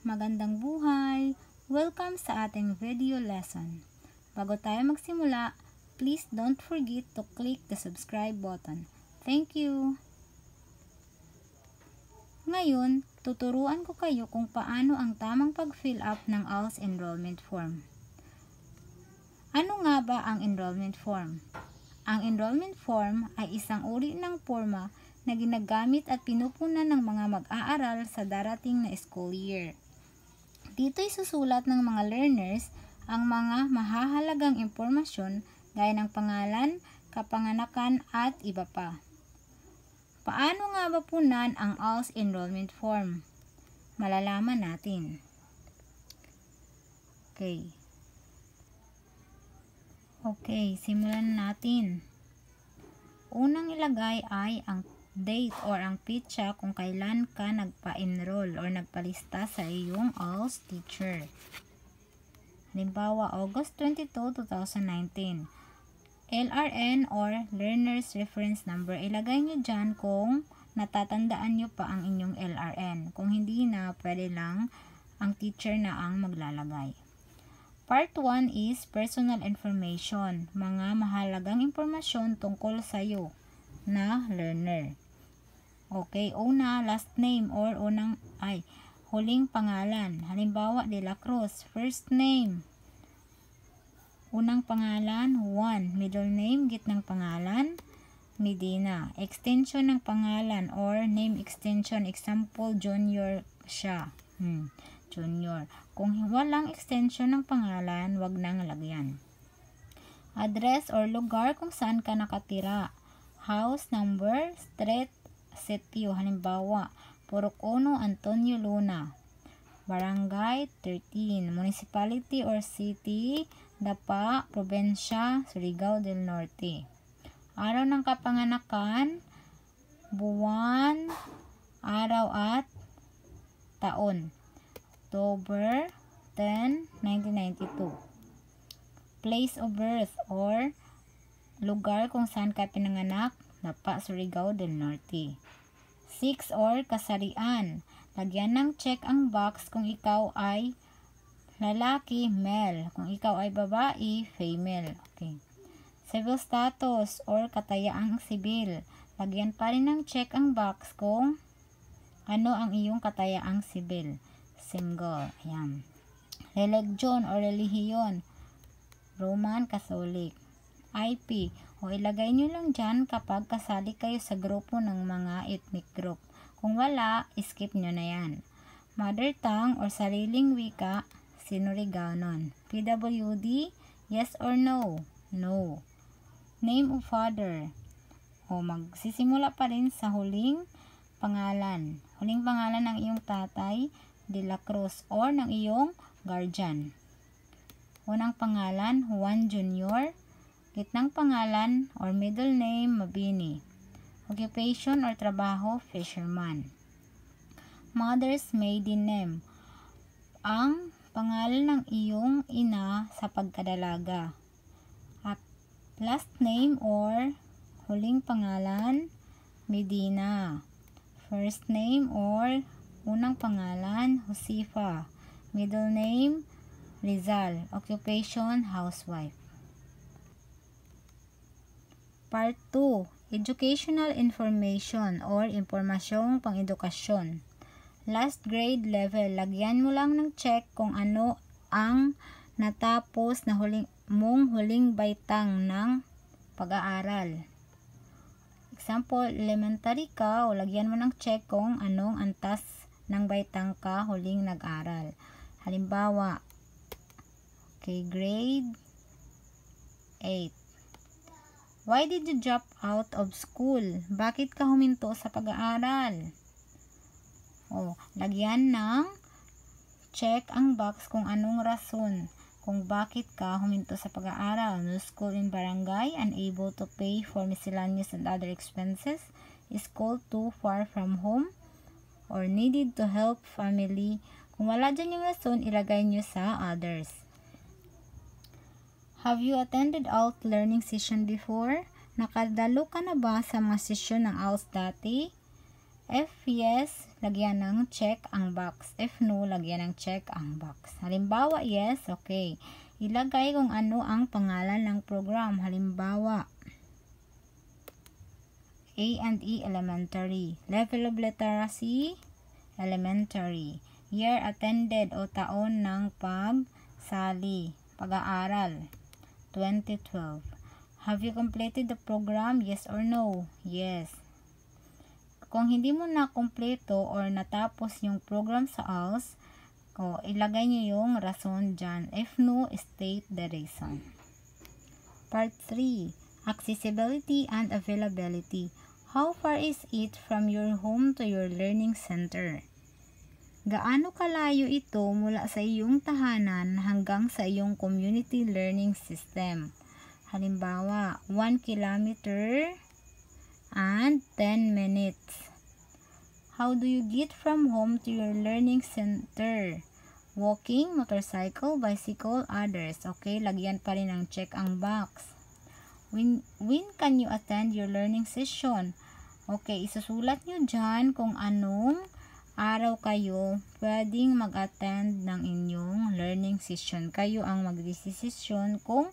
Magandang buhay! Welcome sa ating video lesson. Bago tayo magsimula, please don't forget to click the subscribe button. Thank you! Ngayon, tuturuan ko kayo kung paano ang tamang pag-fill up ng ALS enrollment form. Ano nga ba ang enrollment form? Ang enrollment form ay isang uri ng forma na ginagamit at pinupunan ng mga mag-aaral sa darating na school year. Dito'y susulat ng mga learners ang mga mahahalagang impormasyon gaya ng pangalan, kapanganakan at iba pa. Paano nga ba punan ang ALS enrollment form? Malalaman natin. Okay, simulan natin. Unang ilagay ay ang date or ang pitsa kung kailan ka nagpa-enroll or nagpalista sa iyong ALS teacher. Halimbawa, August 22, 2019. LRN or Learner's Reference Number, ilagay nyo dyan kung natatandaan nyo pa ang inyong LRN. Kung hindi na, pwede lang ang teacher na ang maglalagay. Part 1 is personal information, mga mahalagang impormasyon tungkol sa iyo na learner. Okay, una, last name or huling pangalan. Halimbawa, De La Cruz, first name. Unang pangalan, Juan. Middle name, gitnang pangalan, Medina. Extension ng pangalan or name extension. Example, Junior siya. Junior. Kung walang extension ng pangalan, wag nang lagyan. Address or lugar kung saan ka nakatira. House number, street, sitio. Halimbawa, Purok 1, Antonio Luna. Barangay 13. Municipality or city, Dapa, Probinsya, Surigao del Norte. Araw ng kapanganakan, buwan, araw at taon. October 10, 1992. Place of birth or lugar kung saan ka pinanganak, Dapa, Surigao del Norte. 6 or kasarian. Lagyan ng check ang box kung ikaw ay lalaki, male. Kung ikaw ay babae, female. Okay. Civil status or katayaang sibil. Lagyan pa rin ng check ang box kung ano ang iyong katayaang sibil. Single. Ayan. Religion or relihiyon. Roman Catholic. IP. O ilagay nyo lang dyan kapag kasali kayo sa grupo ng mga ethnic group. Kung wala, skip nyo na yan. Mother tongue or sariling wika, Sinurigaonon. PWD, yes or no? No. Name of father. O magsisimula pa rin sa huling pangalan. Huling pangalan ng iyong tatay, De La Cruz, or ng iyong guardian. Unang pangalan, Juan Jr. Gitnang pangalan or middle name, Mabini. Occupation or trabaho, fisherman. Mother's maiden name. Ang pangalan ng iyong ina sa pagkadalaga. At last name or huling pangalan, Medina. First name or unang pangalan, Josefa. Middle name, Rizal. Occupation, housewife. Part 2. Educational information or impormasyong pang-edukasyon. Last grade level. Lagyan mo lang ng check kung ano ang natapos na huling baitang ng pag-aaral. Example, elementary ka o lagyan mo ng check kung anong antas ng baitang ka huling nag-aral. Halimbawa, grade 8. Why did you drop out of school? Bakit ka huminto sa pag-aaral? Lagyan ng check ang box kung anong rason kung bakit ka huminto sa pag-aaral. No school in barangay, unable to pay for miscellaneous and other expenses, school too far from home, or needed to help family. Kung wala dyan yung rason, ilagay nyo sa others. Have you attended ALS learning session before? Nakadalo ka na ba sa mga session ng ALS dati? If yes, lagyan ng check ang box. If no, lagyan ng check ang box. Halimbawa, yes, okay. Ilagay kung ano ang pangalan ng program. Halimbawa, A&E Elementary. Level of literacy, elementary. Year attended o taon ng pagsali, pag-aaral, 2012. Have you completed the program? Yes or no? Yes. Kung hindi mo na kumpleto or natapos yung program sa ALS, ilagay nyo yung rason dyan. If no, state the reason. Part 3. Accessibility and availability. How far is it from your home to your learning center? Gaano kalayo ito mula sa iyong tahanan hanggang sa iyong community learning system? Halimbawa, 1 kilometer and 10 minutes. How do you get from home to your learning center? Walking, motorcycle, bicycle, others. Okay, lagyan pa rin ng check ang box. When can you attend your learning session? Okay, isusulat nyo dyan kung anong araw kayo pwedeng mag-attend ng inyong learning session. Kayo ang magdesisyon kung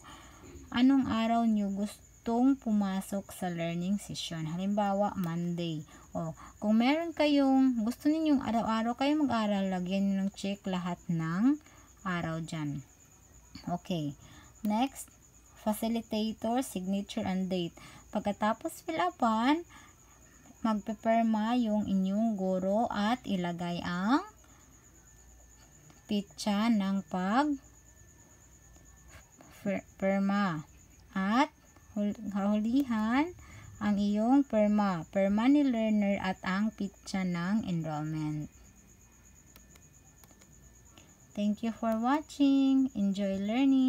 anong araw nyo gustong pumasok sa learning session. Halimbawa, Monday. Kung meron kayong gusto ninyong araw-araw kayo mag-aral, lagyan nyo ng check lahat ng araw dyan. Okay. Next, facilitator, signature, and date. Pagkatapos fill upan, magpeperma yung inyong guro at ilagay ang pitsa ng pag-perma. At hulihan ang iyong perma ni learner at ang pitsa ng enrollment. Thank you for watching. Enjoy learning.